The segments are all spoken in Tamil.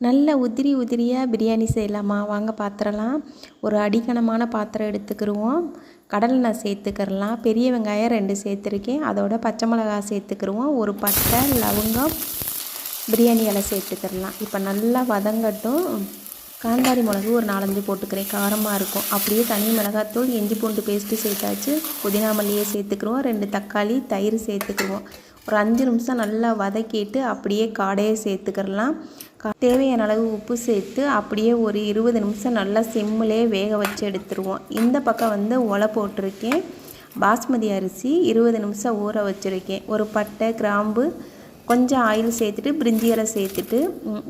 நல்ல உதிரி உதிரியாக பிரியாணி செய்யலாமா? வாங்க பார்த்துடலாம். ஒரு அடிகனமான பாத்திரம் எடுத்துக்கிடுவோம். கடலெண்ணெய் சேர்த்துக்கிறலாம். பெரிய வெங்காயம் 2 சேர்த்துருக்கேன். அதோட பச்சை மிளகாய் சேர்த்துக்கிடுவோம். ஒரு பட்டை, லவங்கம், பிரியாணி இலை சேர்த்துக்கிறலாம். இப்போ நல்லா வதங்கட்டும். காந்தாரி மிளகு ஒரு 4-5 போட்டுக்கிறேன், காரமாக இருக்கும். அப்படியே தனி மிளகாத்தூள், இஞ்சி பூண்டு பேஸ்ட்டு சேர்த்தாச்சு. புதினா மல்லியை சேர்த்துக்கிடுவோம். 2 தக்காளி, தயிர் சேர்த்துக்கிடுவோம். ஒரு 5 நிமிஷம் நல்லா வதக்கிட்டு அப்படியே காடையை சேர்த்துக்கிறலாம். தேவையான அளவு உப்பு சேர்த்து அப்படியே ஒரு 20 நிமிஷம் நல்லா சிம்மிலே வேக வச்சு எடுத்துருவோம். இந்த பக்கம் ஒலை போட்டிருக்கேன். பாஸ்மதி அரிசி 20 நிமிஷம் ஊற வச்சுருக்கேன். ஒரு பட்டை, கிராம்பு, கொஞ்சம் ஆயில் சேர்த்துட்டு பிரிஞ்சி இலை சேர்த்துட்டு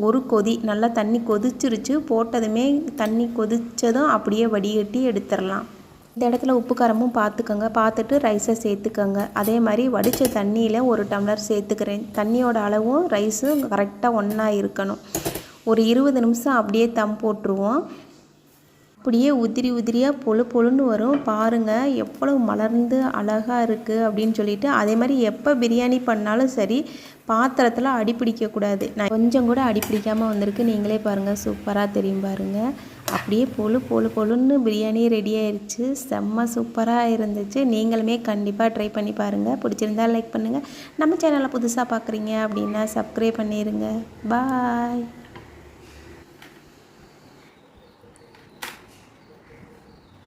ஒரு கொதி நல்லா தண்ணி கொதிச்சிருச்சு. போட்டதுமே தண்ணி கொதித்ததும் அப்படியே வடிகட்டி எடுத்துடலாம். இந்த இடத்துல உப்பு காரமும் பார்த்துக்கோங்க. பார்த்துட்டு ரைஸை சேர்த்துக்கோங்க. அதே மாதிரி வடித்த தண்ணியில் 1 டம்ளர் சேர்த்துக்கிறேன். தண்ணியோட அளவும் ரைஸும் கரெக்டாக ஒன்றா இருக்கணும். ஒரு 20 நிமிஷம் அப்படியே தம் போட்டுருவோம். அப்படியே உதிரி உதிரியாக பொழு பொழுன்னு வரும். பாருங்கள் எவ்வளோ மலர்ந்து அழகாக இருக்குது அப்படின்னு சொல்லிட்டு. அதே மாதிரி எப்போ பிரியாணி பண்ணாலும் சரி, பாத்திரத்தில் அடி பிடிக்கக்கூடாது. நான் கொஞ்சம் கூட அடி பிடிக்காமல் வந்திருக்கு. நீங்களே பாருங்கள், சூப்பராக தெரியும் பாருங்கள். அப்படியே பொழுன்னு பிரியாணி ரெடி ஆயிடுச்சு. செம்ம சூப்பராக இருந்துச்சு. நீங்களுமே கண்டிப்பாக ட்ரை பண்ணி பாருங்கள். பிடிச்சிருந்தா லைக் பண்ணுங்கள். நம்ம சேனலை புதுசாக பார்க்குறீங்க அப்படின்னா சப்ஸ்கிரைப் பண்ணிடுங்க. பாய்.